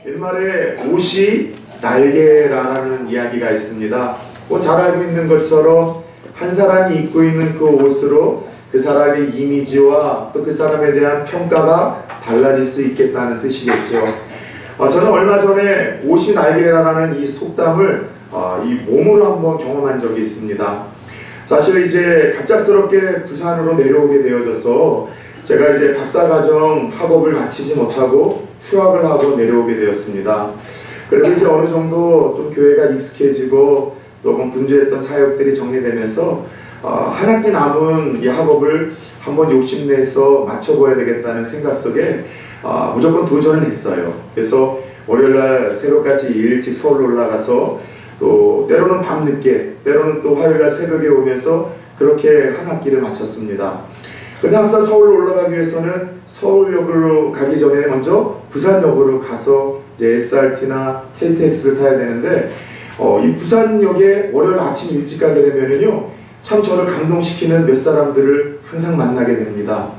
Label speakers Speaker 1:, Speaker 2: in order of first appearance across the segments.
Speaker 1: 옛말에 옷이 날개라는 이야기가 있습니다. 잘 알고 있는 것처럼 한 사람이 입고 있는 그 옷으로 그 사람의 이미지와 또 그 사람에 대한 평가가 달라질 수 있겠다는 뜻이겠죠. 저는 얼마 전에 옷이 날개라는 이 속담을 이 몸으로 한번 경험한 적이 있습니다. 사실 이제 갑작스럽게 부산으로 내려오게 되어져서 제가 이제 박사과정 학업을 마치지 못하고 휴학을 하고 내려오게 되었습니다. 그래도 이제 어느 정도 좀 교회가 익숙해지고 또 분주했던 사역들이 정리되면서 한 학기 남은 이 학업을 한번 욕심내서 맞춰봐야 되겠다는 생각 속에 무조건 도전을 했어요. 그래서 월요일날 새벽까지 일찍 서울로 올라가서 또 때로는 밤늦게 때로는 또 화요일날 새벽에 오면서 그렇게 한 학기를 마쳤습니다. 근데 항상 서울로 올라가기 위해서는 서울역으로 가기 전에 먼저 부산역으로 가서 이제 SRT나 KTX를 타야 되는데 이 부산역에 월요일 아침 일찍 가게 되면은요 참 저를 감동시키는 몇 사람들을 항상 만나게 됩니다.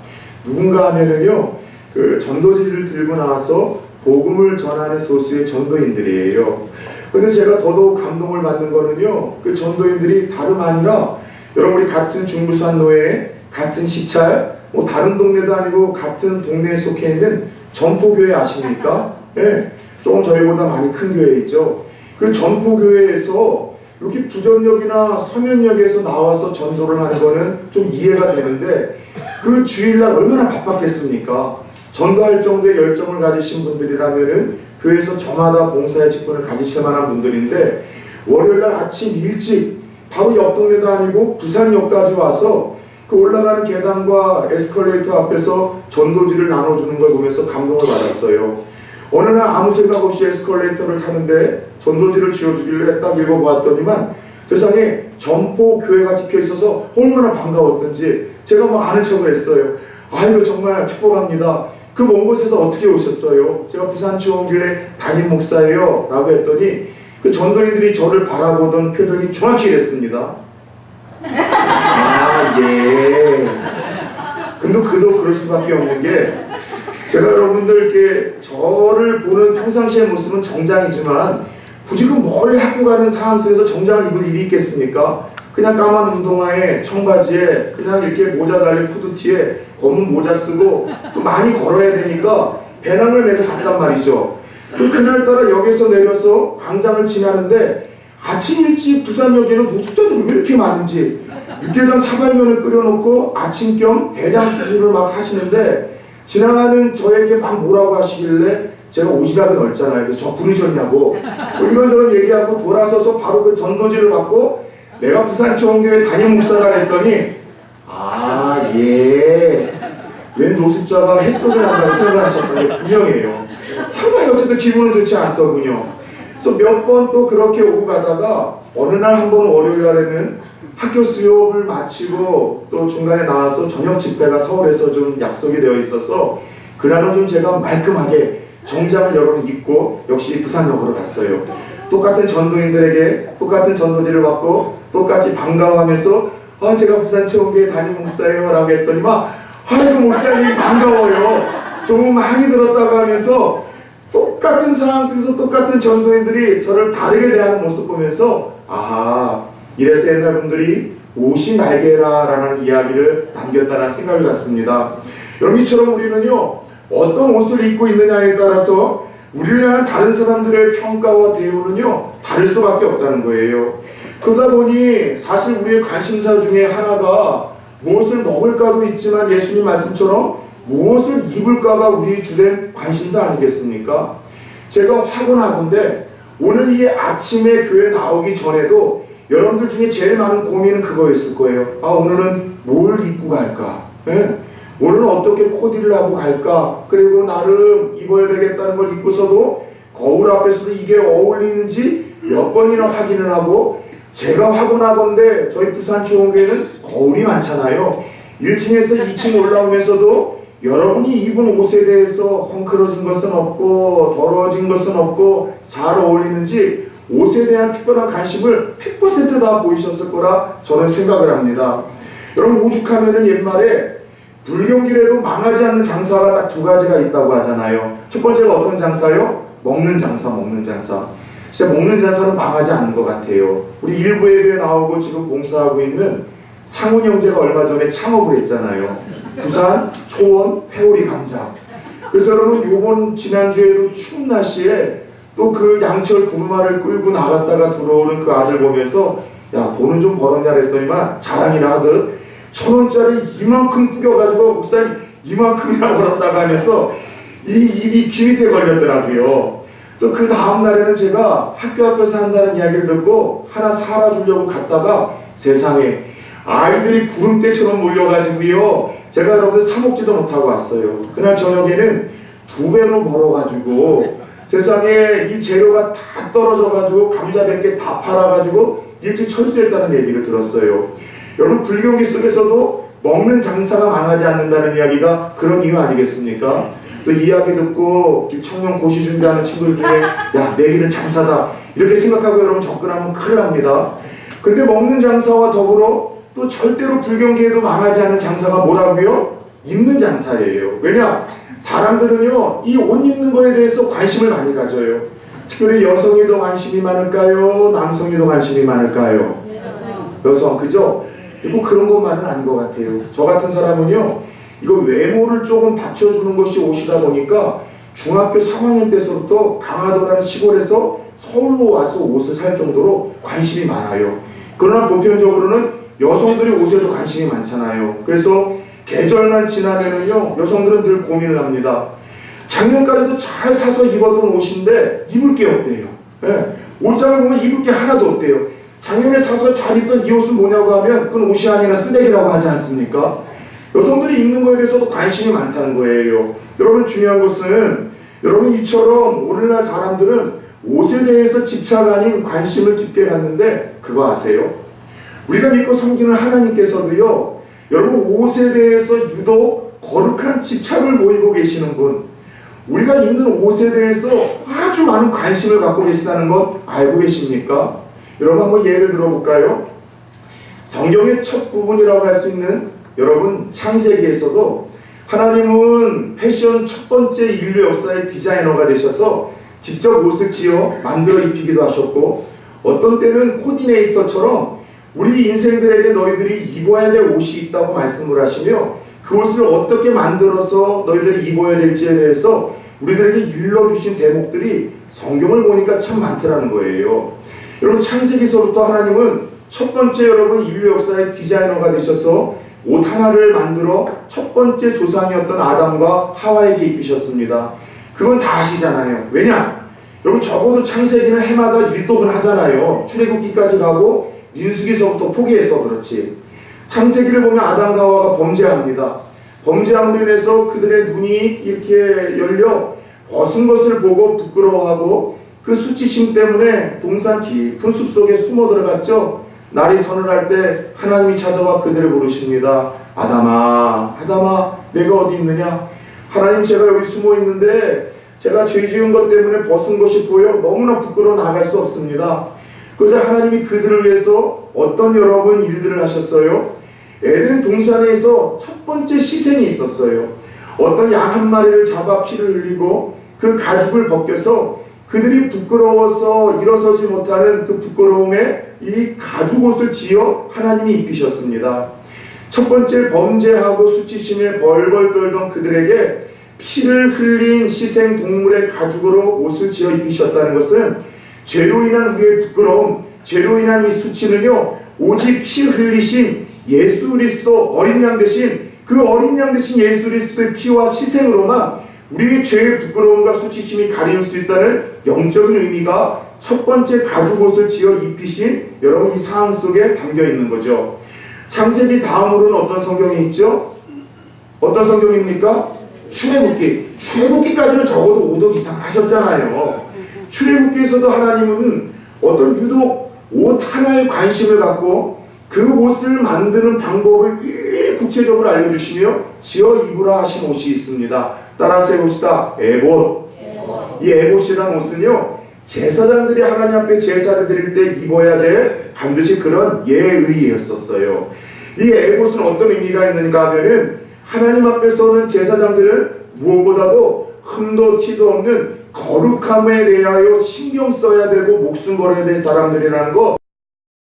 Speaker 1: 누군가 하면은요 그 전도지를 들고 나와서 복음을 전하는 소수의 전도인들이에요. 근데 제가 더더욱 감동을 받는 거는요 그 전도인들이 다름 아니라 여러분 우리 같은 중부산 노예 같은 시찰 다른 동네도 아니고 같은 동네에 속해 있는 전포교회 아십니까? 예, 조금 저희보다 많이 큰 교회 있죠. 그 전포교회에서 여기 부전역이나 서면역에서 나와서 전도를 하는 거는 좀 이해가 되는데 그 주일날 얼마나 바빴겠습니까? 전도할 정도의 열정을 가지신 분들이라면은 교회에서 저마다 봉사의 직분을 가지실 만한 분들인데 월요일날 아침 일찍 바로 옆 동네도 아니고 부산역까지 와서 그 올라가는 계단과 에스컬레이터 앞에서 전도지를 나눠주는 걸 보면서 감동을 받았어요. 어느 날 아무 생각 없이 에스컬레이터를 타는데 전도지를 쥐어주길래 딱 읽어보았더니만 세상에 전포교회가 찍혀있어서 얼마나 반가웠던지 제가 아는 척을 했어요. 이거 정말 축복합니다. 그 먼 곳에서 어떻게 오셨어요? 제가 부산지원교회 담임 목사예요 라고 했더니 그 전도인들이 저를 바라보던 표정이 정확히 이랬습니다. 예. 근데 그도 그럴 수밖에 없는 게 제가 여러분들께 저를 보는 평상시의 모습은 정장이지만 굳이 그 멀리 학교 가는 상황 속에서 정장을 입을 일이 있겠습니까? 그냥 까만 운동화에 청바지에 그냥 이렇게 모자 달린 후드티에 검은 모자 쓰고 또 많이 걸어야 되니까 배낭을 메고 갔단 말이죠. 그날따라 역에서 내려서 광장을 지나는데 아침 일찍 부산역에는 노숙자들이 왜 이렇게 많은지 육개장 사발면을 끓여놓고 아침 겸 대장 수술을 막 하시는데 지나가는 저에게 막 뭐라고 하시길래 제가 옷이라도 넓잖아요. 그래서 저 부르셨냐고 이런저런 얘기하고 돌아서서 바로 그 전도지를 받고 내가 부산지원교회 담임 목사라 했더니 예. 웬 노숙자가 햇소리를 한다고 생각을 하셨던 게 분명해요. 상당히 어쨌든 기분은 좋지 않더군요. 그래서 몇 번 또 그렇게 오고 가다가 어느 날 한 번 월요일 날에는 학교 수업을 마치고 또 중간에 나와서 저녁 집회가 서울에서 좀 약속이 되어 있어서 그날은 좀 제가 말끔하게 정장을 여러 번 입고 역시 부산역으로 갔어요. 똑같은 전도인들에게 똑같은 전도지를 받고 똑같이 반가워하면서 제가 부산지원교회 담임 목사예요 라고 했더니 아이고 목사님 반가워요. 소문 많이 들었다고 하면서 똑같은 상황 속에서 똑같은 전도인들이 저를 다르게 대하는 모습 보면서 이래서 옛날 분들이 옷이 날개라 라는 이야기를 남겼다는 생각을 갖습니다. 여러분 이처럼 우리는요 어떤 옷을 입고 있느냐에 따라서 우리를 향한 다른 사람들의 평가와 대우는요 다를 수밖에 없다는 거예요. 그러다 보니 사실 우리의 관심사 중에 하나가 무엇을 먹을까도 있지만 예수님 말씀처럼 무엇을 입을까가 우리 주된 관심사 아니겠습니까? 제가 확언하건대 오늘 이 아침에 교회 나오기 전에도 여러분들 중에 제일 많은 고민은 그거였을 거예요. 오늘은 뭘 입고 갈까? 오늘은 어떻게 코디를 하고 갈까? 그리고 나름 입어야 되겠다는 걸 입고서도 거울 앞에서도 이게 어울리는지 몇 번이나 확인을 하고 제가 확언하건대 저희 부산지원교회는 거울이 많잖아요. 1층에서 2층 올라오면서도 여러분이 입은 옷에 대해서 헝클어진 것은 없고 더러워진 것은 없고 잘 어울리는지 옷에 대한 특별한 관심을 100% 다 보이셨을 거라 저는 생각을 합니다. 여러분 오죽하면은 옛말에 불경길에도 망하지 않는 장사가 딱 두 가지가 있다고 하잖아요. 첫 번째가 어떤 장사요? 먹는 장사, 먹는 장사. 진짜 먹는 장사는 망하지 않는 것 같아요. 우리 일부 예배에 나오고 지금 봉사하고 있는 상훈 형제가 얼마 전에 창업을 했잖아요. 부산 초원 회오리 감자. 그래서 여러분 요번 지난주에도 추운 날씨에 또 그 양철 두루마를 끌고 나갔다가 들어오는 그 아들 보면서 야 돈은 좀 벌었냐 그랬더니만 자랑이나 하듯 1,000원짜리 이만큼 구겨가지고 목사님 이만큼이나 벌었다가 하면서 이 입이 기밑에 걸렸더라고요. 그래서 그 다음날에는 제가 학교 앞에서 한다는 이야기를 듣고 하나 사라 주려고 갔다가 세상에 아이들이 구름대처럼 몰려가지고요. 제가 여러분들 사 먹지도 못하고 왔어요. 그날 저녁에는 2배로 벌어가지고 세상에 이 재료가 다 떨어져가지고 감자 100개 다 팔아가지고 일찍 철수했다는 얘기를 들었어요. 여러분 불경기 속에서도 먹는 장사가 망하지 않는다는 이야기가 그런 이유 아니겠습니까? 또 이야기 듣고 청년 고시 준비하는 친구들 중에 야 내일은 장사다 이렇게 생각하고 여러분 접근하면 큰일 납니다. 근데 먹는 장사와 더불어 또 절대로 불경기에도 망하지 않는 장사가 뭐라고요? 입는 장사예요. 왜냐? 사람들은요 이 옷 입는 거에 대해서 관심을 많이 가져요. 특별히 여성이 더 관심이 많을까요? 남성이 더 관심이 많을까요? 여성 그죠? 꼭 그런 것만은 아닌 것 같아요. 저 같은 사람은요 이거 외모를 조금 받쳐주는 것이 옷이다 보니까 중학교 3학년 때서부터 강화도라는 시골에서 서울로 와서 옷을 살 정도로 관심이 많아요. 그러나 보편적으로는 여성들이 옷에도 관심이 많잖아요. 그래서 계절만 지나면은요 여성들은 늘 고민을 합니다. 작년까지도 잘 사서 입었던 옷인데 입을 게 없대요. 네. 옷장을 보면 입을 게 하나도 없대요. 작년에 사서 잘 입던 이 옷은 뭐냐고 하면 그건 옷이 아니라 쓰레기라고 하지 않습니까? 여성들이 입는 거에 대해서도 관심이 많다는 거예요. 여러분 중요한 것은 여러분 이처럼 오늘날 사람들은 옷에 대해서 집착 아닌 관심을 깊게 갖는데 그거 아세요? 우리가 믿고 섬기는 하나님께서도요 여러분 옷에 대해서 유독 거룩한 집착을 보이고 계시는 분, 우리가 입는 옷에 대해서 아주 많은 관심을 갖고 계시다는 것 알고 계십니까? 여러분 한번 예를 들어볼까요? 성경의 첫 부분이라고 할 수 있는 여러분 창세기에서도 하나님은 패션 첫 번째 인류 역사의 디자이너가 되셔서 직접 옷을 지어 만들어 입히기도 하셨고 어떤 때는 코디네이터처럼 우리 인생들에게 너희들이 입어야 될 옷이 있다고 말씀을 하시며 그 옷을 어떻게 만들어서 너희들이 입어야 될지에 대해서 우리들에게 일러주신 대목들이 성경을 보니까 참 많더라는 거예요. 여러분 창세기서부터 하나님은 첫 번째 여러분 인류 역사의 디자이너가 되셔서 옷 하나를 만들어 첫 번째 조상이었던 아담과 하와에게 입히셨습니다. 그건 다 아시잖아요. 왜냐? 여러분 적어도 창세기는 해마다 일독은 하잖아요. 출애굽기까지 가고 민수기서부터 포기해서 그렇지. 창세기를 보면 아담과 하와가 범죄합니다. 범죄함으로 인해서 그들의 눈이 이렇게 열려 벗은 것을 보고 부끄러워하고 그 수치심 때문에 동산 깊은 숲속에 숨어 들어갔죠. 날이 서늘할 때 하나님이 찾아와 그들을 부르십니다. 아담아, 아담아, 내가 어디 있느냐? 하나님 제가 여기 숨어 있는데 제가 죄 지은 것 때문에 벗은 것이 보여 너무나 부끄러워 나갈 수 없습니다. 그래서 하나님이 그들을 위해서 어떤 여러분 일들을 하셨어요? 에덴 동산에서 첫 번째 희생이 있었어요. 어떤 양 한 마리를 잡아 피를 흘리고 그 가죽을 벗겨서 그들이 부끄러워서 일어서지 못하는 그 부끄러움에 이 가죽 옷을 지어 하나님이 입히셨습니다. 첫 번째 범죄하고 수치심에 벌벌 떨던 그들에게 피를 흘린 희생 동물의 가죽으로 옷을 지어 입히셨다는 것은 죄로 인한 우리의 부끄러움, 죄로 인한 이 수치는요 오직 피 흘리신 예수 그리스도 어린 양 대신 그 어린 양 대신 예수 그리스도의 피와 희생으로만 우리의 죄의 부끄러움과 수치심이 가려울 수 있다는 영적인 의미가 첫 번째 가죽 옷을 지어 입히신 여러분 이 사항 속에 담겨 있는 거죠. 창세기 다음으로는 어떤 성경이 있죠? 어떤 성경입니까? 출애굽기. 출애굽기까지는 적어도 5독 이상 하셨잖아요. 출애굽기에서도 하나님은 어떤 유독 옷 하나에 관심을 갖고 그 옷을 만드는 방법을 일일이 구체적으로 알려주시며 지어 입으라 하신 옷이 있습니다. 따라서 해봅시다. 에봇. 이 에봇이라는 옷은요 제사장들이 하나님 앞에 제사를 드릴 때 입어야 될 반드시 그런 예의였었어요. 이 에봇은 어떤 의미가 있는가 하면은 하나님 앞에 서는 제사장들은 무엇보다도 흠도 티도 없는 거룩함에 대하여 신경 써야 되고 목숨 걸어야 될 사람들이라는 거,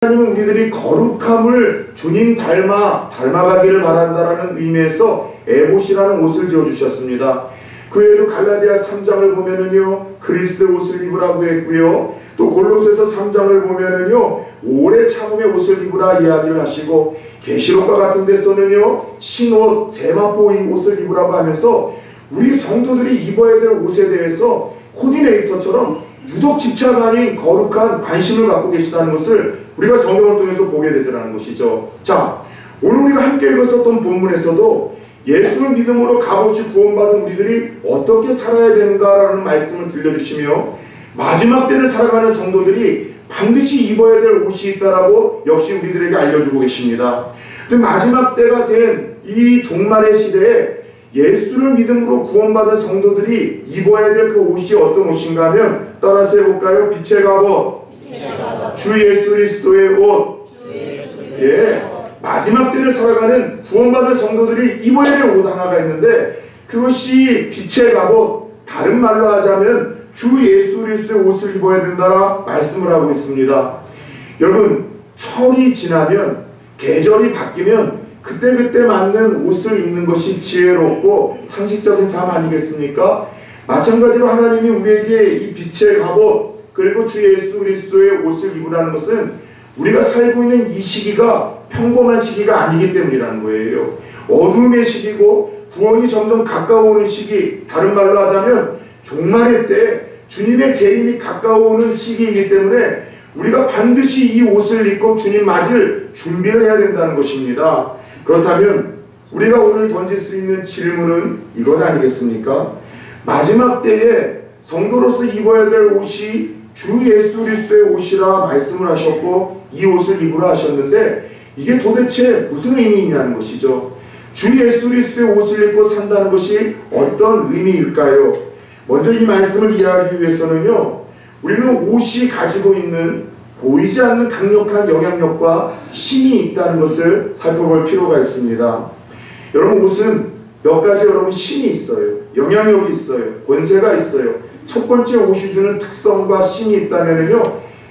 Speaker 1: 하나님은 우리들이 거룩함을 주님 닮아가기를 바란다라는 의미에서 에봇이라는 옷을 지어주셨습니다. 그 외에도 갈라디아 3장을 보면은요, 그리스도의 옷을 입으라고 했고요, 또 골로새서 3장을 보면은요, 오래 참음의 옷을 입으라 이야기를 하시고, 계시록과 같은 데서는요, 신옷, 세마포 옷을 입으라고 하면서 우리 성도들이 입어야 될 옷에 대해서 코디네이터처럼 유독 집착 아닌 거룩한 관심을 갖고 계시다는 것을 우리가 성경을 통해서 보게 되더라는 것이죠. 자, 오늘 우리가 함께 읽었었던 본문에서도 예수를 믿음으로 값없이 구원받은 우리들이 어떻게 살아야 되는가라는 말씀을 들려주시며, 마지막 때를 살아가는 성도들이 반드시 입어야 될 옷이 있다라고 역시 우리들에게 알려주고 계십니다. 근데 마지막 때가 된 이 종말의 시대에 예수를 믿음으로 구원받은 성도들이 입어야 될 그 옷이 어떤 옷인가 하면, 따라서 해볼까요? 빛의 갑옷, 주 예수 그리스도의 옷. 예, 마지막 때를 살아가는 구원받은 성도들이 입어야 될 옷 하나가 있는데, 그것이 빛의 갑옷, 다른 말로 하자면 주 예수 그리스도의 옷을 입어야 된다라 말씀을 하고 있습니다. 여러분, 철이 지나면, 계절이 바뀌면 그때그때 맞는 옷을 입는 것이 지혜롭고 상식적인 삶 아니겠습니까? 마찬가지로 하나님이 우리에게 이 빛의 갑옷, 그리고 주 예수 그리스도의 옷을 입으라는 것은 우리가 살고 있는 이 시기가 평범한 시기가 아니기 때문이라는 거예요. 어둠의 시기고 구원이 점점 가까워오는 시기, 다른 말로 하자면 종말의 때 주님의 재림이 가까워오는 시기이기 때문에 우리가 반드시 이 옷을 입고 주님 맞을 준비를 해야 된다는 것입니다. 그렇다면 우리가 오늘 던질 수 있는 질문은 이것 아니겠습니까? 마지막 때에 성도로서 입어야 될 옷이 주 예수 그리스도의 옷이라 말씀을 하셨고, 이 옷을 입으라 하셨는데, 이게 도대체 무슨 의미이냐는 것이죠. 주 예수 그리스도의 옷을 입고 산다는 것이 어떤 의미일까요? 먼저 이 말씀을 이해하기 위해서는요, 우리는 옷이 가지고 있는 보이지 않는 강력한 영향력과 힘이 있다는 것을 살펴볼 필요가 있습니다. 여러분, 옷은 몇 가지 여러분 힘이 있어요. 영향력이 있어요. 권세가 있어요. 첫 번째, 옷이 주는 특성과 힘이 있다면요,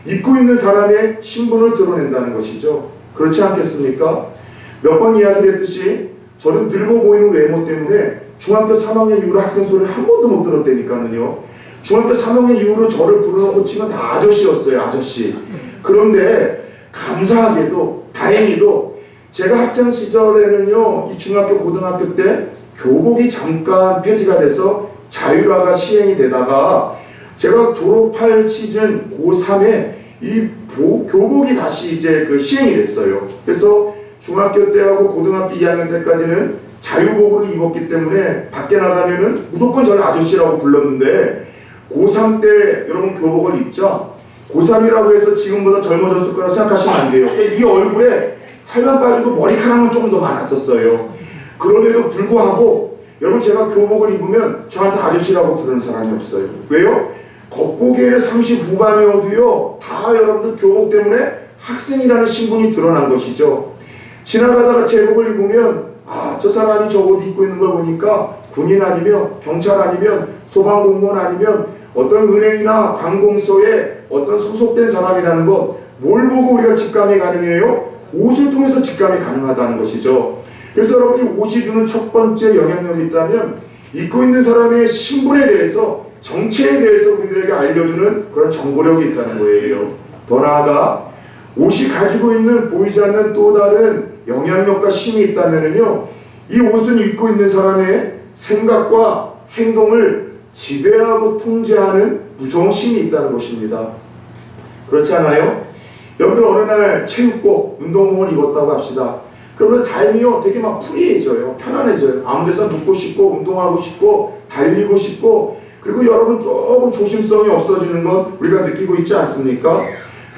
Speaker 1: 입고 있는 사람의 신분을 드러낸다는 것이죠. 그렇지 않겠습니까? 몇 번 이야기를 했듯이 저는 늙어 보이는 외모 때문에 중학교 3학년 이후로 학생 소리를 한 번도 못 들었다니까요. 중학교 3학년 이후로 저를 부르는 호칭은 다 아저씨였어요. 아저씨. 그런데 감사하게도 다행히도 제가 학창 시절에는요, 이 중학교 고등학교 때 교복이 잠깐 폐지가 돼서 자율화가 시행이 되다가 제가 졸업할 시즌 고3에 이 교복이 다시 이제 시행이 됐어요. 그래서 중학교 때하고 고등학교 2학년 때까지는 자유복으로 입었기 때문에 밖에 나가면은 무조건 저를 아저씨라고 불렀는데, 고3 때 여러분 교복을 입죠? 고3이라고 해서 지금보다 젊어졌을 거라 생각하시면 안 돼요. 이 얼굴에 살만 빠지고 머리카락은 조금 더 많았었어요. 그럼에도 불구하고 여러분, 제가 교복을 입으면 저한테 아저씨라고 부르는 사람이 없어요. 왜요? 겉보기에 30 후반이어도요, 다 여러분들 교복 때문에 학생이라는 신분이 드러난 것이죠. 지나가다가 제복을 입으면, 아, 저 사람이 저 옷 입고 있는 걸 보니까 군인 아니면 경찰 아니면 소방공무원 아니면 어떤 은행이나 관공서에 어떤 소속된 사람이라는 것, 뭘 보고 우리가 직감이 가능해요? 옷을 통해서 직감이 가능하다는 것이죠. 그래서 여러분이 옷이 주는 첫 번째 영향력이 있다면, 입고 있는 사람의 신분에 대해서, 정체에 대해서 우리들에게 알려주는 그런 정보력이 있다는 거예요. 더 나아가 옷이 가지고 있는 보이지 않는 또 다른 영향력과 힘이 있다면요, 이 옷을 입고 있는 사람의 생각과 행동을 지배하고 통제하는 무서운 힘이 있다는 것입니다. 그렇지 않아요? 여러분들 어느 날 체육복, 운동복을 입었다고 합시다. 그러면 삶이요, 되게 막 프리해져요. 편안해져요. 아무 데서 눕고 싶고, 운동하고 싶고, 달리고 싶고, 그리고 여러분 조금 조심성이 없어지는 것 우리가 느끼고 있지 않습니까?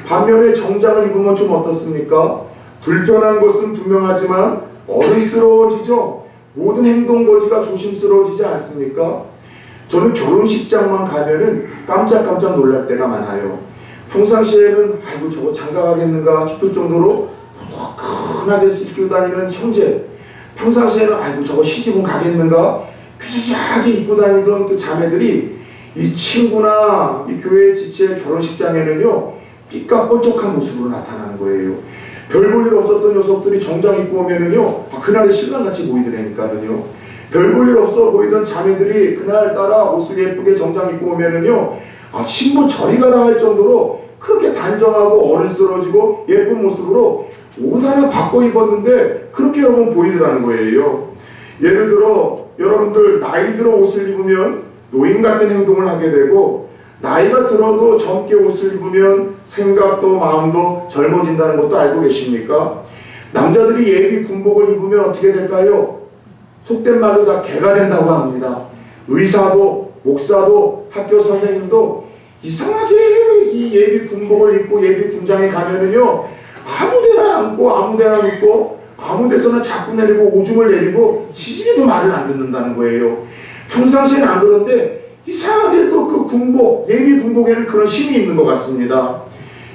Speaker 1: 반면에 정장을 입으면 좀 어떻습니까? 불편한 것은 분명하지만 어른스러워지죠? 모든 행동 거지가 조심스러워지지 않습니까? 저는 결혼식장만 가면은 깜짝깜짝 놀랄 때가 많아요. 평상시에는 아이고 저거 장가가겠는가 싶을 정도로 흔하게 입고 다니는 형제, 평상시에는 아이고 저거 시집은 가겠는가 퀴즈하게 입고 다니던 그 자매들이 이 친구나 이 교회 지체의 결혼식장에는요, 삐까뻔쩍한 모습으로 나타나는 거예요. 별 볼 일 없었던 녀석들이 정장 입고 오면은요, 그날의 신랑같이 보이더라니까는요. 별 볼 일 없어 보이던 자매들이 그날따라 옷을 예쁘게 정장 입고 오면은요, 신부 저리 가라 할 정도로 그렇게 단정하고 어른스러워지고 예쁜 모습으로 옷 하나 바꿔 입었는데 그렇게 여러분 보이더라는 거예요. 예를 들어 여러분들 나이 들어 옷을 입으면 노인 같은 행동을 하게 되고, 나이가 들어도 젊게 옷을 입으면 생각도 마음도 젊어진다는 것도 알고 계십니까? 남자들이 예비 군복을 입으면 어떻게 될까요? 속된 말로 다 개가 된다고 합니다. 의사도 목사도 학교 선생님도 이상하게 이 예비 군복을 입고 예비 군장에 가면은요, 아무데나 앉고 아무데나 눕고 아무데서나 자꾸 내리고 오줌을 내리고 시신이도 말을 안 듣는다는 거예요. 평상시에는 안 그런데 이상하게도 그 군복, 예비 군복에는 그런 힘이 있는 것 같습니다.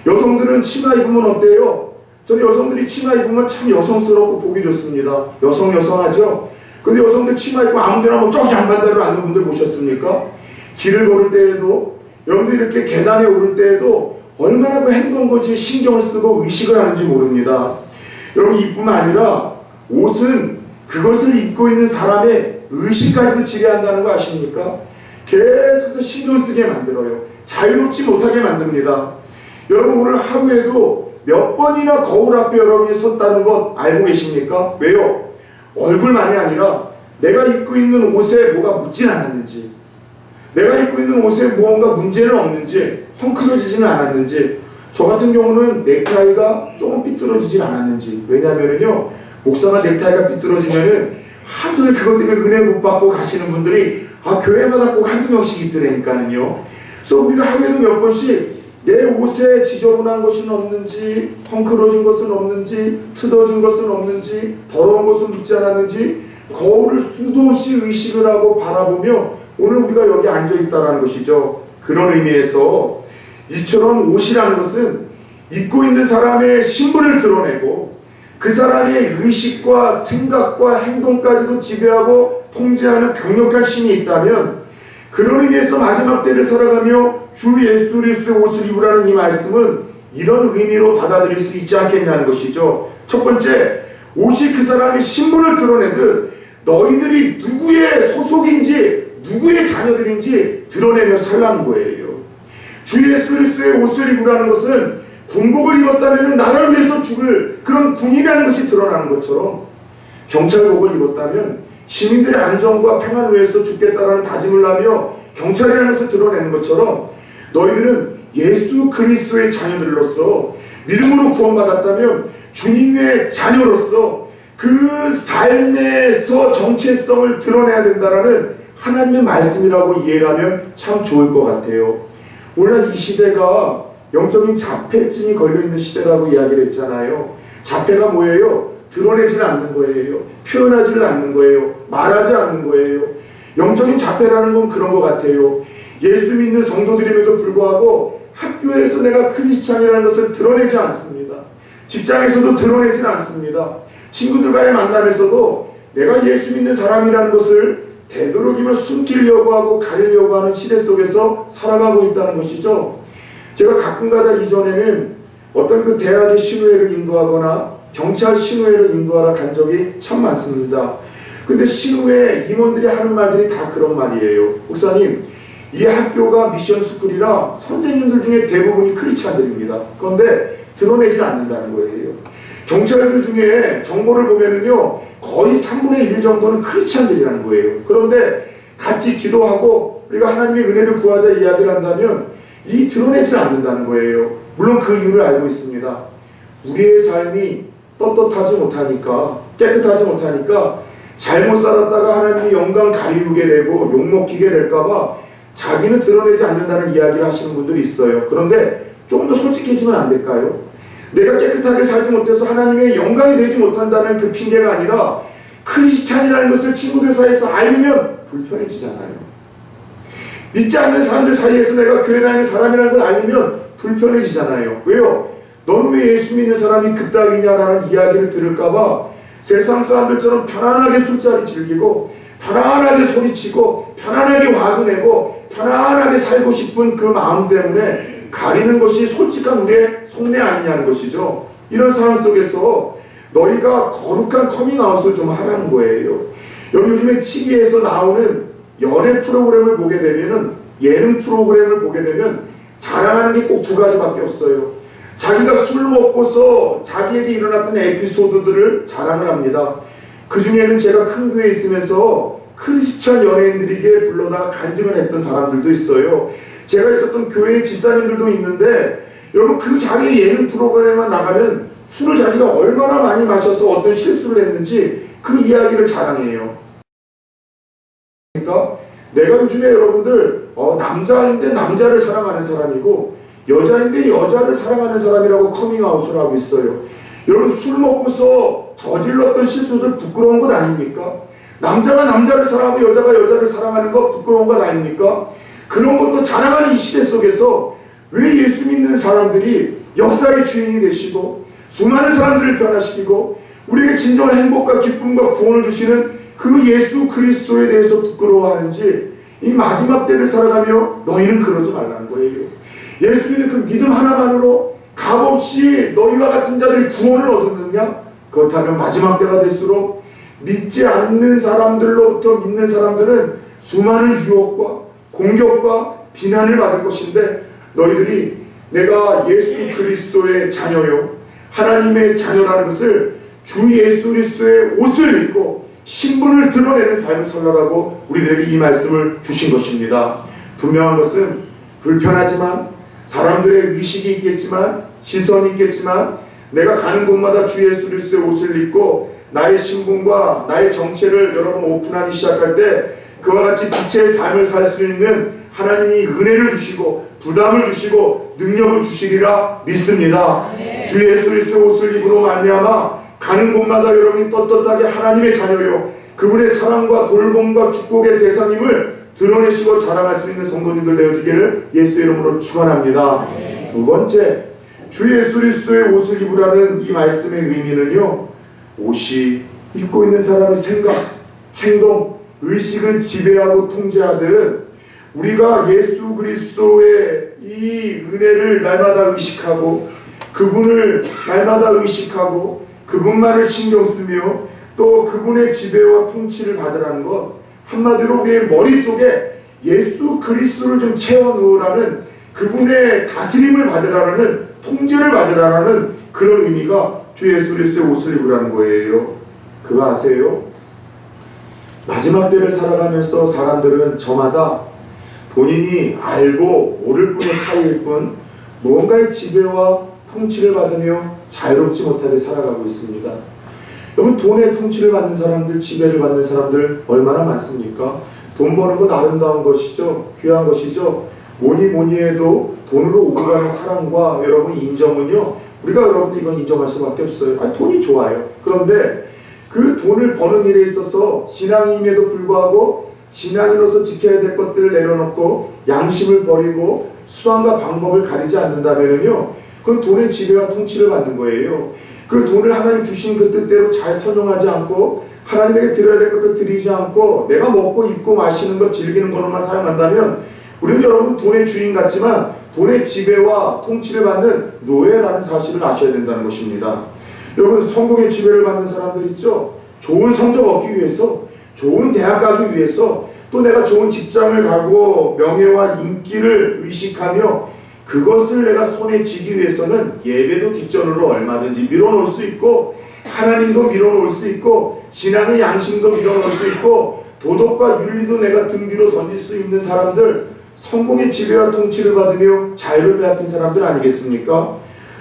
Speaker 1: 여성들은 치마 입으면 어때요? 저는 여성들이 치마 입으면 참 여성스럽고 보기 좋습니다. 여성하죠? 근데 여성들 치마 입고 아무데나 뭐 쪽 양반대로 앉는 분들 보셨습니까? 길을 걸을 때에도, 여러분들 이렇게 계단에 오를 때에도 얼마나 그 행동거지에 신경을 쓰고 의식을 하는지 모릅니다. 여러분, 이뿐만 아니라 옷은 그것을 입고 있는 사람의 의식까지도 지배한다는 거 아십니까? 계속해서 신경 쓰게 만들어요. 자유롭지 못하게 만듭니다. 여러분, 오늘 하루에도 몇 번이나 거울 앞에 여러분이 섰다는 것 알고 계십니까? 왜요? 얼굴만이 아니라 내가 입고 있는 옷에 뭐가 묻진 않았는지, 내가 입고 있는 옷에 무언가 문제는 없는지, 헝클어지지는 않았는지, 저 같은 경우는 넥타이가 조금 삐뚤어지진 않았는지. 왜냐면은요, 목사가 넥타이가 삐뚤어지면은 하루 종일 그것 때문에 은혜 못 받고 가시는 분들이 교회마다 꼭 한두 명씩 있더라니까요. 그래서 우리가 하루에도 몇 번씩 내 옷에 지저분한 것은 없는지, 헝클어진 것은 없는지, 트어진 것은 없는지, 더러운 것은 묻지 않았는지 거울을 수도 없이 의식을 하고 바라보며 오늘 우리가 여기 앉아있다는 것이죠. 그런 의미에서 이처럼 옷이라는 것은 입고 있는 사람의 신분을 드러내고 그 사람의 의식과 생각과 행동까지도 지배하고 통제하는 강력한 힘이 있다면, 그런 의미에서 마지막 때를 살아가며 주 예수 그리스도의 옷을 입으라는 이 말씀은 이런 의미로 받아들일 수 있지 않겠냐는 것이죠. 첫 번째, 옷이 그 사람의 신분을 드러내듯 너희들이 누구의 소속인지 누구의 자녀들인지 드러내며 살라는 거예요. 주 예수 그리스도의 옷을 입으라는 것은 군복을 입었다면 나라를 위해서 죽을 그런 군인이라는 것이 드러나는 것처럼, 경찰복을 입었다면 시민들의 안전과 평안을 위해서 죽겠다라는 다짐을 하며 경찰이라는 것을 드러내는 것처럼, 너희들은 예수 그리스도의 자녀들로서 믿음으로 구원받았다면 주님의 자녀로서 그 삶에서 정체성을 드러내야 된다라는 하나님의 말씀이라고 이해를 하면 참 좋을 것 같아요. 오늘날 이 시대가 영적인 자폐증이 걸려있는 시대라고 이야기를 했잖아요. 자폐가 뭐예요? 드러내지는 않는 거예요. 표현하지를 않는 거예요. 말하지 않는 거예요. 영적인 자폐라는 건 그런 것 같아요. 예수 믿는 성도들임에도 불구하고 학교에서 내가 크리스찬이라는 것을 드러내지 않습니다. 직장에서도 드러내지는 않습니다. 친구들과의 만남에서도 내가 예수 믿는 사람이라는 것을 되도록이면 숨기려고 하고 가리려고 하는 시대 속에서 살아가고 있다는 것이죠. 제가 가끔가다 이전에는 어떤 그 대학의 신우회를 인도하거나 경찰 신우회를 인도하러 간 적이 참 많습니다. 근데 신우회 임원들이 하는 말들이 다 그런 말이에요. 목사님, 이 학교가 미션 스쿨이라 선생님들 중에 대부분이 크리스찬들입니다. 그런데 드러내질 않는다는 거예요. 경찰들 중에 정보를 보면은요, 거의 3분의 1 정도는 크리스찬들이라는 거예요. 그런데 같이 기도하고 우리가 하나님의 은혜를 구하자 이야기를 한다면 이 드러내질 않는다는 거예요. 물론 그 이유를 알고 있습니다. 우리의 삶이 떳떳하지 못하니까, 깨끗하지 못하니까 잘못 살았다가 하나님이 영광 가리우게 되고 욕먹히게 될까봐 자기는 드러내지 않는다는 이야기를 하시는 분들이 있어요. 그런데 조금 더 솔직해지면 안 될까요? 내가 깨끗하게 살지 못해서 하나님의 영광이 되지 못한다는 그 핑계가 아니라 크리스찬이라는 것을 친구들 사이에서 알면 불편해지잖아요. 믿지 않는 사람들 사이에서 내가 교회 다니는 사람이라는 걸 알리면 불편해지잖아요. 왜요? 너는 왜 예수 믿는 사람이 그따위냐라는 이야기를 들을까봐 세상 사람들처럼 편안하게 술자리 즐기고 편안하게 소리치고 편안하게 화도 내고 편안하게 살고 싶은 그 마음 때문에 가리는 것이 솔직한 우리의 속내 아니냐는 것이죠. 이런 상황 속에서 너희가 거룩한 커밍아웃을 좀 하라는 거예요. 여러분, 요즘에 TV에서 나오는 연애 프로그램을 보게 되면은, 예능 프로그램을 보게 되면 자랑하는 게 꼭 두 가지밖에 없어요. 자기가 술 먹고서 자기에게 일어났던 에피소드들을 자랑을 합니다. 그 중에는 제가 큰 교회에 있으면서 크리스찬 연예인들에게 불러다가 간증을 했던 사람들도 있어요. 제가 있었던 교회 집사님들도 있는데, 여러분, 그 자리에 예능 프로그램만 나가면 술을 자기가 얼마나 많이 마셔서 어떤 실수를 했는지 그 이야기를 자랑해요. 그러니까 내가 요즘에 여러분들 남자인데 남자를 사랑하는 사람이고 여자인데 여자를 사랑하는 사람이라고 커밍아웃을 하고 있어요. 여러분, 술 먹고서 저질렀던 실수들 부끄러운 것 아닙니까? 남자가 남자를 사랑하고 여자가 여자를 사랑하는 거 부끄러운 것 아닙니까? 그런 것도 자랑하는 이 시대 속에서 왜 예수 믿는 사람들이 역사의 주인이 되시고 수많은 사람들을 변화시키고 우리에게 진정한 행복과 기쁨과 구원을 주시는 그 예수 그리스도에 대해서 부끄러워하는지, 이 마지막 때를 살아가며 너희는 그러지 말라는 거예요. 예수 믿는 그 믿음 하나만으로 값없이 너희와 같은 자들이 구원을 얻었느냐? 그렇다면 마지막 때가 될수록 믿지 않는 사람들로부터 믿는 사람들은 수많은 유혹과 공격과 비난을 받을 것인데, 너희들이 내가 예수 그리스도의 자녀요, 하나님의 자녀라는 것을 주 예수 그리스도의 옷을 입고 신분을 드러내는 삶을 살라고 우리들에게 이 말씀을 주신 것입니다. 분명한 것은 불편하지만, 사람들의 의식이 있겠지만, 시선이 있겠지만, 내가 가는 곳마다 주 예수 그리스도의 옷을 입고 나의 신분과 나의 정체를 여러분 오픈하기 시작할 때 그와 같이 빛의 삶을 살 수 있는 하나님이 은혜를 주시고 부담을 주시고 능력을 주시리라 믿습니다. 주 예수 그리스도의 옷을 입으로 말미암아 가는 곳마다 여러분이 떳떳하게 하나님의 자녀요, 그분의 사랑과 돌봄과 축복의 대상임을 드러내시고 자랑할 수 있는 성도님들 되어주기를 예수의 이름으로 축원합니다. 두 번째, 주 예수 그리스도의 옷을 입으라는 이 말씀의 의미는요, 옷이 입고 있는 사람의 생각, 행동, 의식을 지배하고 통제하듯 우리가 예수 그리스도의 이 은혜를 날마다 의식하고 그분을 날마다 의식하고 그분만을 신경 쓰며 또 그분의 지배와 통치를 받으라는 것, 한마디로 우리의 머릿속에 예수 그리스도를 좀 채워 넣으라는, 그분의 다스림을 받으라는, 통제를 받으라는 그런 의미가 주 예수 그리스도의 옷을 입으라는 거예요. 그거 아세요? 마지막 때를 살아가면서 사람들은 저마다 본인이 알고 모를 뿐의 차이일 뿐 무언가의 지배와 통치를 받으며 자유롭지 못하게 살아가고 있습니다. 여러분, 돈의 통치를 받는 사람들, 지배를 받는 사람들 얼마나 많습니까? 돈 버는 건 아름다운 것이죠. 귀한 것이죠. 뭐니 해도 돈으로 오고 가는 사랑과 여러분 인정은요, 우리가 여러분 이건 인정할 수밖에 없어요. 아니, 돈이 좋아요. 그런데 그 돈을 버는 일에 있어서 신앙임에도 불구하고 신앙인으로서 지켜야 될 것들을 내려놓고 양심을 버리고 수단과 방법을 가리지 않는다면요, 그건 돈의 지배와 통치를 받는 거예요. 그 돈을 하나님 주신 그 뜻대로 잘 선용하지 않고 하나님에게 드려야 될 것들 드리지 않고 내가 먹고 입고 마시는 것 즐기는 것만 사용한다면 우리는 여러분 돈의 주인 같지만 돈의 지배와 통치를 받는 노예라는 사실을 아셔야 된다는 것입니다. 여러분, 성공의 지배를 받는 사람들 있죠? 좋은 성적 얻기 위해서, 좋은 대학 가기 위해서, 또 내가 좋은 직장을 가고 명예와 인기를 의식하며 그것을 내가 손에 쥐기 위해서는 예배도 뒷전으로 얼마든지 밀어놓을 수 있고 하나님도 밀어놓을 수 있고 신앙의 양심도 밀어놓을 수 있고 도덕과 윤리도 내가 등 뒤로 던질 수 있는 사람들, 성공의 지배와 통치를 받으며 자유를 빼앗긴 사람들 아니겠습니까?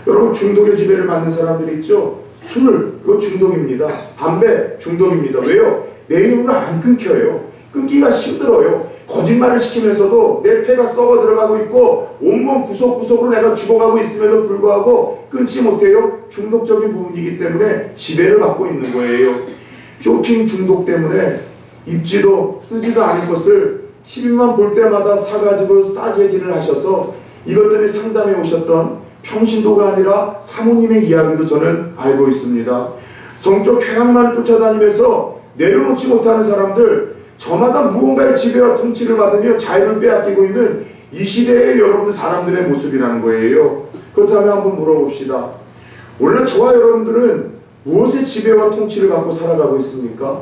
Speaker 1: 여러분, 중독의 지배를 받는 사람들이 있죠? 술, 그거 중독입니다. 담배, 중독입니다. 왜요? 내 입으로 안 끊겨요. 끊기가 힘들어요. 거짓말을 시키면서도 내 폐가 썩어 들어가고 있고 온몸 구석구석으로 내가 죽어가고 있음에도 불구하고 끊지 못해요. 중독적인 부분이기 때문에 지배를 받고 있는 거예요. 쇼핑 중독 때문에 입지도 쓰지도 않은 것을 TV만 볼 때마다 사가지고 싸제기를 하셔서 이것 때문에 상담해 오셨던 평신도가 아니라 사모님의 이야기도 저는 알고 있습니다. 성적 쾌락만을 쫓아다니면서 내려놓지 못하는 사람들, 저마다 무언가의 지배와 통치를 받으며 자유를 빼앗기고 있는 이 시대의 여러분 사람들의 모습이라는 거예요. 그렇다면 한번 물어봅시다. 오늘 저와 여러분들은 무엇의 지배와 통치를 갖고 살아가고 있습니까?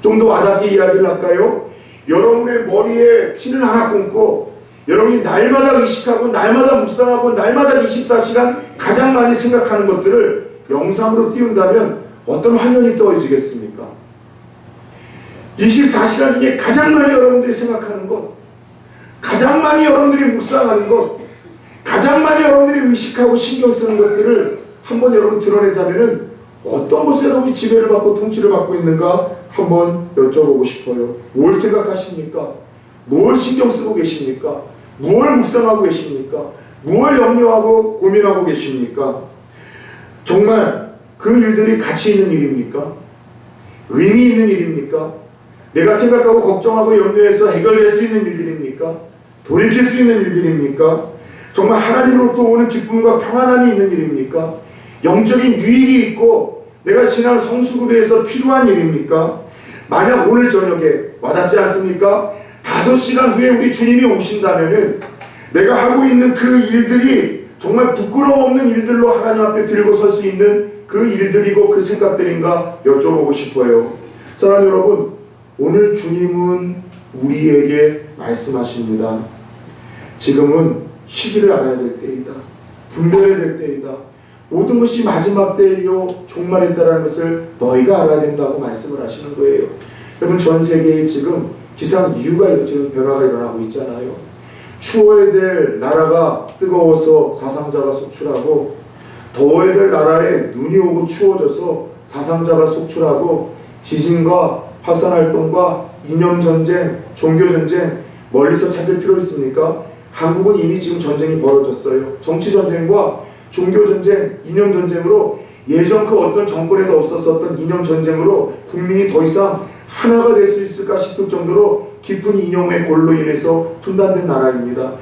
Speaker 1: 좀 더 와닿게 이야기를 할까요? 여러분의 머리에 피를 하나 꽂고 여러분이 날마다 의식하고 날마다 묵상하고 날마다 24시간 가장 많이 생각하는 것들을 영상으로 띄운다면 어떤 화면이 떠지겠습니까? 24시간 중에 가장 많이 여러분들이 생각하는 것, 가장 많이 여러분들이 묵상하는 것, 가장 많이 여러분들이 의식하고 신경 쓰는 것들을 한번 여러분 드러내자면은 어떤 것에 여러분이 지배를 받고 통치를 받고 있는가 한번 여쭤보고 싶어요. 뭘 생각하십니까? 뭘 신경 쓰고 계십니까? 뭘 묵상하고 계십니까? 뭘 염려하고 고민하고 계십니까? 정말 그 일들이 가치 있는 일입니까? 의미 있는 일입니까? 내가 생각하고 걱정하고 염려해서 해결될 수 있는 일들입니까? 돌이킬 수 있는 일들입니까? 정말 하나님으로부터 오는 기쁨과 평안함이 있는 일입니까? 영적인 유익이 있고 내가 신앙 성숙을 위해서 필요한 일입니까? 만약 오늘 저녁에 와닿지 않습니까? 5시간 후에 우리 주님이 오신다면은 내가 하고 있는 그 일들이 정말 부끄러움 없는 일들로 하나님 앞에 들고 설 수 있는 그 일들이고 그 생각들인가 여쭤보고 싶어요. 사랑하는 여러분, 오늘 주님은 우리에게 말씀하십니다. 지금은 시기를 알아야 될 때이다. 분별해야 될 때이다. 모든 것이 마지막 때이요 종말이다라는 것을 너희가 알아야 된다고 말씀을 하시는 거예요. 여러분, 전 세계에 지금 기상 이유가 지금 변화가 일어나고 있잖아요. 추워야 될 나라가 뜨거워서 사상자가 속출하고, 더워야 될 나라에 눈이 오고 추워져서 사상자가 속출하고, 지진과 화산활동과 이념전쟁, 종교전쟁 멀리서 찾을 필요 있습니까? 한국은 이미 지금 전쟁이 벌어졌어요. 정치전쟁과 종교전쟁, 이념전쟁으로 예전 그 어떤 정권에도 없었었던 이념전쟁으로 국민이 더 이상 하나가 될 수 있을까 싶을 정도로 깊은 이념의 골로 인해서 분단된 나라입니다.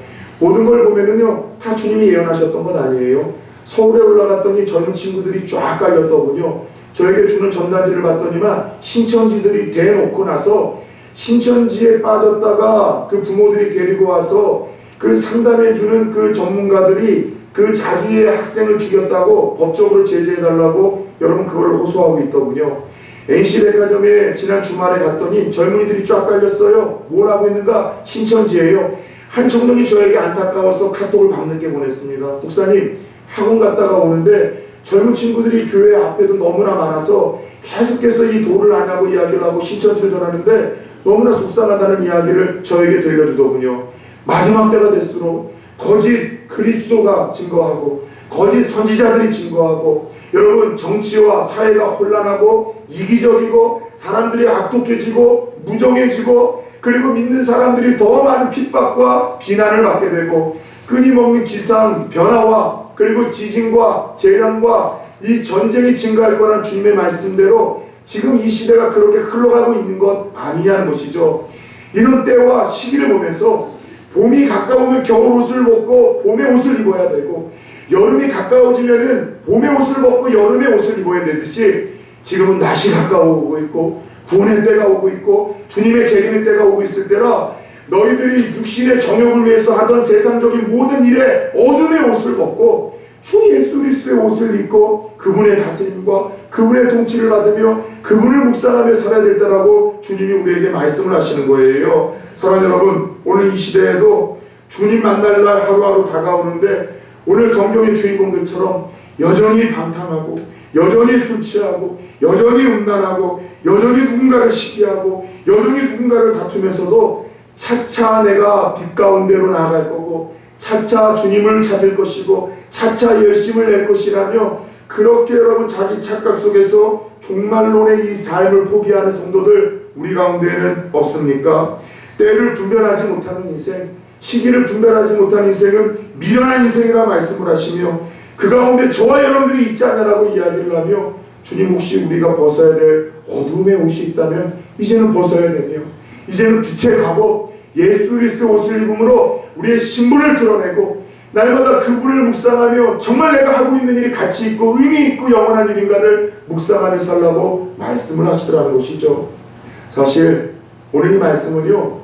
Speaker 1: 모든 걸 보면은요, 다 주님이 예언하셨던 것 아니에요. 서울에 올라갔더니 젊은 친구들이 쫙 깔렸더군요. 저에게 주는 전단지를 봤더니만 신천지들이 대놓고 나서 신천지에 빠졌다가 그 부모들이 데리고 와서 그 상담해주는 그 전문가들이 그 자기의 학생을 죽였다고 법적으로 제재해달라고 여러분 그걸 호소하고 있더군요. NC백화점에 지난 주말에 갔더니 젊은이들이 쫙 깔렸어요. 뭘 하고 있는가? 신천지예요. 한 청년이 저에게 안타까워서 카톡을 밤늦게 보냈습니다. 목사님, 학원 갔다가 오는데 젊은 친구들이 교회 앞에도 너무나 많아서 계속해서 이 도를 안 하고 이야기를 하고 신천지를 전하는데 너무나 속상하다는 이야기를 저에게 들려주더군요. 마지막 때가 될수록 거짓 그리스도가 증거하고 거짓 선지자들이 증거하고, 여러분, 정치와 사회가 혼란하고 이기적이고 사람들이 악독해지고 무정해지고, 그리고 믿는 사람들이 더 많은 핍박과 비난을 받게 되고, 끊임없는 기상 변화와 그리고 지진과 재난과 이 전쟁이 증가할 거란 주님의 말씀대로 지금 이 시대가 그렇게 흘러가고 있는 것 아니냐는 것이죠. 이런 때와 시기를 보면서 봄이 가까우면 겨울 옷을 벗고 봄의 옷을 입어야 되고, 여름이 가까워지면은 봄의 옷을 벗고 여름의 옷을 입어야 되듯이 지금은 낮이 가까워오고 있고 구원의 때가 오고 있고 주님의 재림의 때가 오고 있을 때라, 너희들이 육신의 정욕을 위해서 하던 세상적인 모든 일에 어둠의 옷을 벗고 주 예수 그리스도의 옷을 입고 그분의 다스림과 그분의 통치를 받으며 그분을 묵상하며 살아야 될 때라고 주님이 우리에게 말씀을 하시는 거예요. 사랑하는 여러분, 오늘 이 시대에도 주님 만날 날 하루하루 다가오는데 오늘 성경의 주인공들처럼 여전히 방탕하고 여전히 술 취하고 여전히 음란하고 여전히 누군가를 시기하고 여전히 누군가를 다투면서도 차차 내가 빛 가운데로 나아갈 거고 차차 주님을 찾을 것이고 차차 열심을 낼 것이라며 그렇게 여러분 자기 착각 속에서 종말론의 이 삶을 포기하는 성도들 우리 가운데에는 없습니까? 때를 분별하지 못하는 인생, 시기를 분별하지 못하는 인생은 미련한 인생이라 말씀을 하시며 그 가운데 저와 여러분들이 있지 않냐라고 이야기를 하며, 주님 혹시 우리가 벗어야 될 어둠의 옷이 있다면 이제는 벗어야 되며 이제는 빛의 갑옷 예수 그리스도의 옷을 입음으로 우리의 신분을 드러내고 날마다 그분을 묵상하며 정말 내가 하고 있는 일이 가치 있고 의미 있고 영원한 일인가를 묵상하며 살라고 말씀을 하시더라는 것이죠. 사실 오늘 이 말씀은요,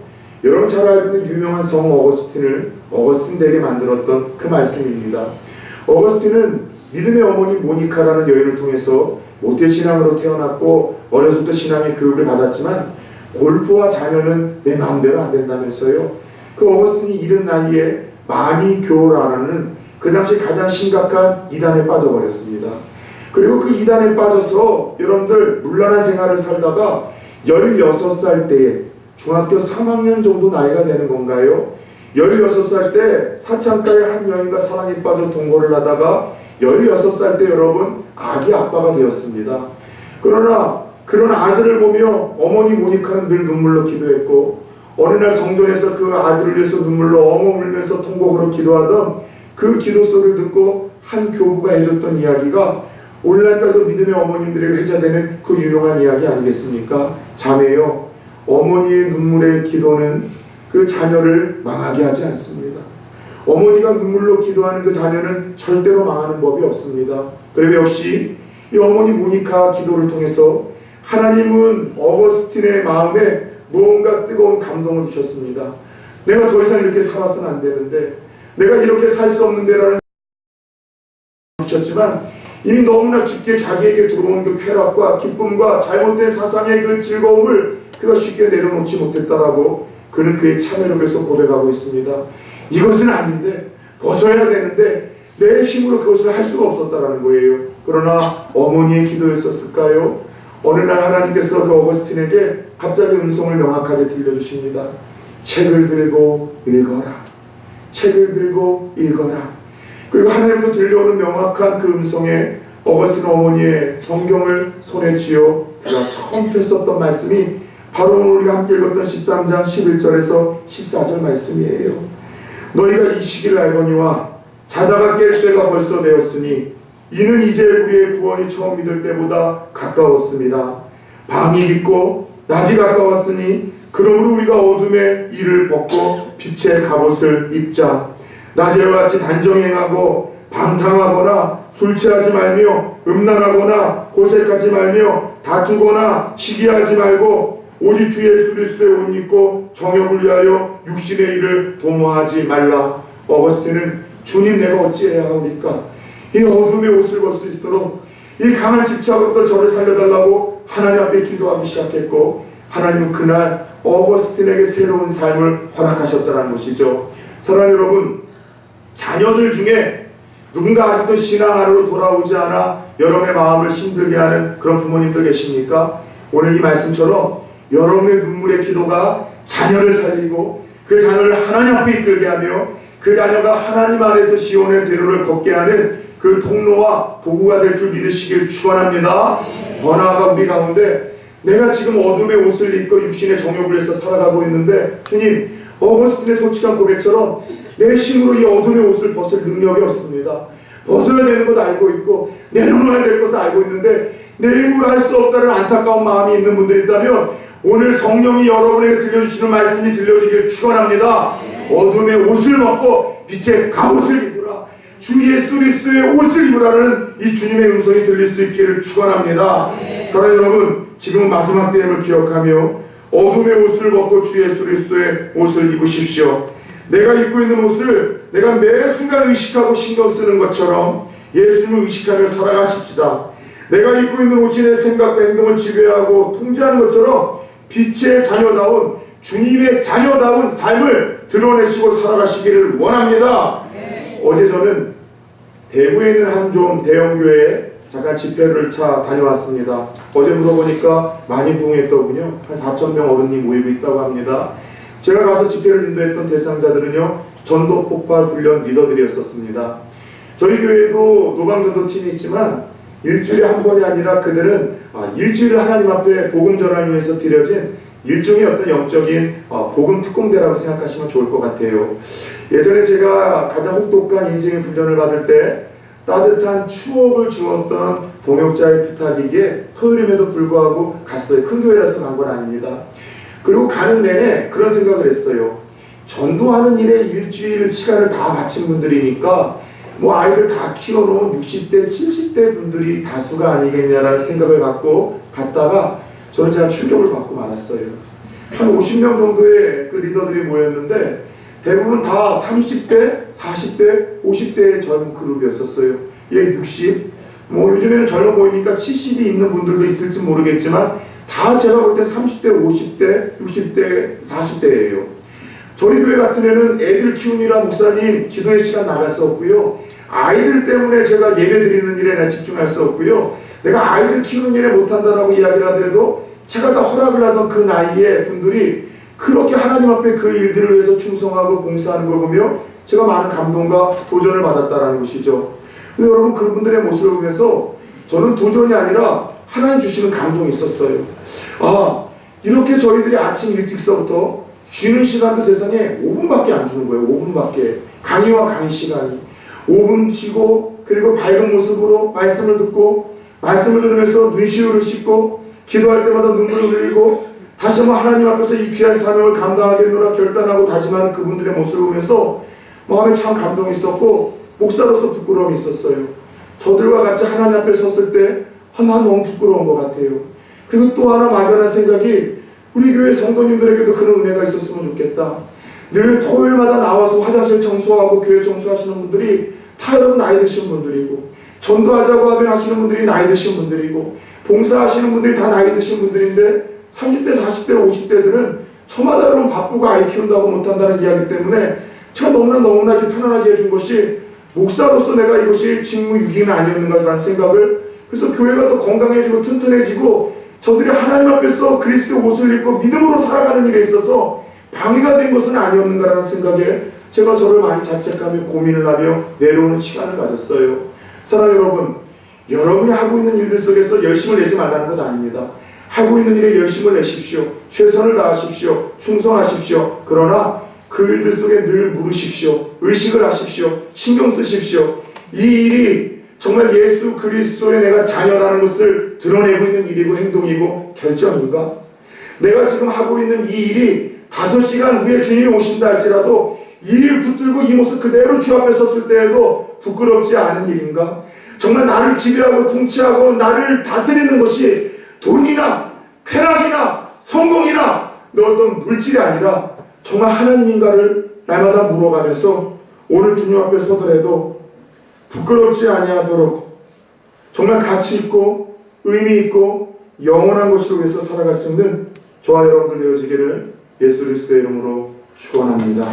Speaker 1: 여러분 잘 알고 있는 유명한 성 어거스틴을 어거스틴 되게 만들었던 그 말씀입니다. 어거스틴은 믿음의 어머니 모니카라는 여인을 통해서 모태신앙으로 태어났고 어려서부터 신앙의 교육을 받았지만 골프와 자녀는 내 마음대로 안 된다면서요. 그 어거스틴이 이른 나이에 마니교라는 그 당시 가장 심각한 이단에 빠져버렸습니다. 그리고 그 이단에 빠져서 여러분들 문란한 생활을 살다가 16살 때에 중학교 3학년 정도 나이가 되는 건가요? 16살 때 사창가의 한 여인과 사랑에 빠져 동거를 하다가 16살 때 여러분 아기 아빠가 되었습니다. 그러나 그런 아들을 보며 어머니 모니카는 늘 눈물로 기도했고 어느 날 성전에서 그 아들을 위해서 눈물로 엉엉 울면서 통곡으로 기도하던 그 기도 소리를 듣고 한 교부가 해줬던 이야기가 오늘날까지도 믿음의 어머님들에게 회자되는 그 유명한 이야기 아니겠습니까? 자매요, 어머니의 눈물의 기도는 그 자녀를 망하게 하지 않습니다. 어머니가 눈물로 기도하는 그 자녀는 절대로 망하는 법이 없습니다. 그리고 역시 이 어머니 모니카 기도를 통해서 하나님은 어거스틴의 마음에 무언가 뜨거운 감동을 주셨습니다. 내가 더 이상 이렇게 살아서는 안 되는데, 내가 이렇게 살 수 없는데라는 주셨지만 이미 너무나 깊게 자기에게 들어온 그 쾌락과 기쁨과 잘못된 사상의 그 즐거움을 그가 쉽게 내려놓지 못했다라고 그는 그의 참회를 위해서 고백하고 있습니다. 이것은 아닌데, 벗어야 되는데 내 힘으로 그것을 할 수가 없었다라는 거예요. 그러나 어머니의 기도였었을까요? 어느 날 하나님께서 그 어거스틴에게 갑자기 음성을 명확하게 들려주십니다. 책을 들고 읽어라. 책을 들고 읽어라. 그리고 하나님도 들려오는 명확한 그 음성에 어거스틴 어머니의 성경을 손에 쥐어 그가 처음 폈었던 말씀이 바로 오늘 우리가 함께 읽었던 13장 11절에서 14절 말씀이에요. 너희가 이 시기를 알거니와 자다가 깰 때가 벌써 되었으니 이는 이제 우리의 구원이 처음 믿을 때보다 가까웠습니다. 밤이 깊고 낮이 가까웠으니 그러므로 우리가 어둠의 일을 벗고 빛의 갑옷을 입자. 낮에와 같이 단정행하고 방탕하거나 술 취하지 말며 음란하거나 호색하지 말며 다투거나 시기하지 말고 오직 주 예수 그리스도의 옷 입고 정욕을 위하여 육신의 일을 도모하지 말라. 어거스틴은 주님 내가 어찌해야 하오니까 이 어둠의 옷을 벗을 수 있도록 이 강한 집착으로부터 저를 살려달라고 하나님 앞에 기도하기 시작했고, 하나님은 그날 어거스틴에게 새로운 삶을 허락하셨다는 것이죠. 사랑하는 여러분, 자녀들 중에 누군가 아직도 신앙 안으로 돌아오지 않아 여러분의 마음을 힘들게 하는 그런 부모님들 계십니까? 오늘 이 말씀처럼 여러분의 눈물의 기도가 자녀를 살리고 그 자녀를 하나님 앞에 이끌게 하며 그 자녀가 하나님 안에서 시온의 대로를 걷게 하는 그 통로와 도구가 될 줄 믿으시길 축원합니다. 더 나아가 우리 가운데 내가 지금 어둠의 옷을 입고 육신의 정욕을 위해서 살아가고 있는데, 주님, 어거스틴의 솔직한 고백처럼 내 힘으로 이 어둠의 옷을 벗을 능력이 없습니다. 벗어야 되는 것도 알고 있고 내려놓아야 될 것도 알고 있는데 내 힘으로 할 수 없다는 안타까운 마음이 있는 분들이 있다면 오늘 성령이 여러분에게 들려주시는 말씀이 들려지길 축원합니다. 어둠의 옷을 벗고 빛의 갑옷을 입으라. 주 예수 그리스도의 옷을 입으라는 이 주님의 음성이 들릴 수 있기를 축원합니다. 사랑하는 여러분, 지금은 마지막 때임을 기억하며 어둠의 옷을 벗고 주 예수 그리스도의 옷을 입으십시오. 내가 입고 있는 옷을 내가 매 순간 의식하고 신경 쓰는 것처럼 예수님을 의식하며 살아가십시다. 내가 입고 있는 옷이 내 생각과 행동을 지배하고 통제하는 것처럼 빛의 자녀다운 주님의 자녀다운 삶을 드러내시고 살아가시기를 원합니다. 어제 저는 대구에 있는 한 좀 대형교회에 잠깐 집회를 다녀왔습니다. 어제 물어보니까 많이 부흥했더군요. 한 4,000명 어른이 모이고 있다고 합니다. 제가 가서 집회를 인도했던 대상자들은요, 전도 폭발 훈련 리더들이었었습니다. 저희 교회에도 노방전도 팀이 있지만 일주일에 한 번이 아니라 그들은 일주일을 하나님 앞에 복음 전하기 위해서 드려진 일종의 어떤 영적인 복음 특공대라고 생각하시면 좋을 것 같아요. 예전에 제가 가장 혹독한 인생의 훈련을 받을 때 따뜻한 추억을 주었던 동역자의 부탁이기에 토요일임에도 불구하고 갔어요. 큰 교회라서 간 건 아닙니다. 그리고 가는 내내 그런 생각을 했어요. 전도하는 일에 일주일 시간을 다 바친 분들이니까 뭐 아이들 다 키워놓은 60대, 70대 분들이 다수가 아니겠냐라는 생각을 갖고 갔다가 저는 제가 충격을 받고 말았어요. 한 50명 정도의 그 리더들이 모였는데 대부분 다 30대, 40대, 50대의 젊은 그룹이었었어요. 예, 60. 뭐 요즘에는 젊어 보이니까 70이 있는 분들도 있을지 모르겠지만 다 제가 볼 때 30대, 50대, 60대, 40대예요. 저희 교회 같은 애는 애들 키우느라 목사님 기도의 시간 나갈 수 없고요. 아이들 때문에 제가 예배 드리는 일에 집중할 수 없고요. 내가 아이들 키우는 일에 못한다라고 이야기를 하더라도 제가 다 허락을 하던 그 나이에 분들이 그렇게 하나님 앞에 그 일들을 위해서 충성하고 봉사하는 걸 보며 제가 많은 감동과 도전을 받았다라는 것이죠. 근데 여러분 그분들의 모습을 보면서 저는 도전이 아니라 하나님 주시는 감동이 있었어요. 아, 이렇게 저희들이 아침 일찍서부터 쉬는 시간도 세상에 5분밖에 안 주는 거예요. 5분밖에. 강의와 강의 시간이 5분 쉬고 그리고 밝은 모습으로 말씀을 듣고 말씀을 들으면서 눈시울을 씻고 기도할 때마다 눈물을 흘리고 다시 한번 하나님 앞에서 이 귀한 사명을 감당하겠노라 결단하고 다짐하는 그분들의 모습을 보면서 마음에 참 감동이 있었고 목사로서 부끄러움이 있었어요. 저들과 같이 하나님 앞에 섰을 때 난 너무 부끄러운 것 같아요. 그리고 또 하나 막연한 생각이 우리 교회 성도님들에게도 그런 은혜가 있었으면 좋겠다. 늘 토요일마다 나와서 화장실 청소하고 교회 청소하시는 분들이 다 여러분 나이 드신 분들이고 전도하자고 하면 하시는 분들이 나이 드신 분들이고 봉사하시는 분들이 다 나이 드신 분들인데 30대, 40대, 50대들은 저마다 여러분 바쁘고 아이 키운다고 못한다는 이야기 때문에 제가 너무나 편안하게 해준 것이 목사로서 내가 이것이 직무유기는 아니었는가라는 생각을 그래서 교회가 더 건강해지고 튼튼해지고 저들이 하나님 앞에서 그리스도의 옷을 입고 믿음으로 살아가는 일에 있어서 방해가 된 것은 아니었는가라는 생각에 제가 저를 많이 자책하며 고민을 하며 내려오는 시간을 가졌어요. 사랑하는 여러분, 여러분이 하고 있는 일들 속에서 열심을 내지 말라는 것 아닙니다. 하고 있는 일에 열심을 내십시오. 최선을 다하십시오. 충성하십시오. 그러나 그 일들 속에 늘 물으십시오. 의식을 하십시오. 신경 쓰십시오. 이 일이 정말 예수 그리스도의 내가 자녀라는 것을 드러내고 있는 일이고 행동이고 결정인가? 내가 지금 하고 있는 이 일이 5시간 후에 주님이 오신다 할지라도 이 일 붙들고 이 모습 그대로 주 앞에 섰을 때에도 부끄럽지 않은 일인가? 정말 나를 지배하고 통치하고 나를 다스리는 것이 돈이나 쾌락이나 성공이나 어떤 물질이 아니라 정말 하나님인가를 날마다 물어가면서 오늘 주님 앞에 서더라도 부끄럽지 아니하도록 정말 가치 있고 의미 있고 영원한 것으로 위해서 살아갈 수 있는 저와 여러분들 되어지기를 예수 그리스도의 이름으로 축원합니다.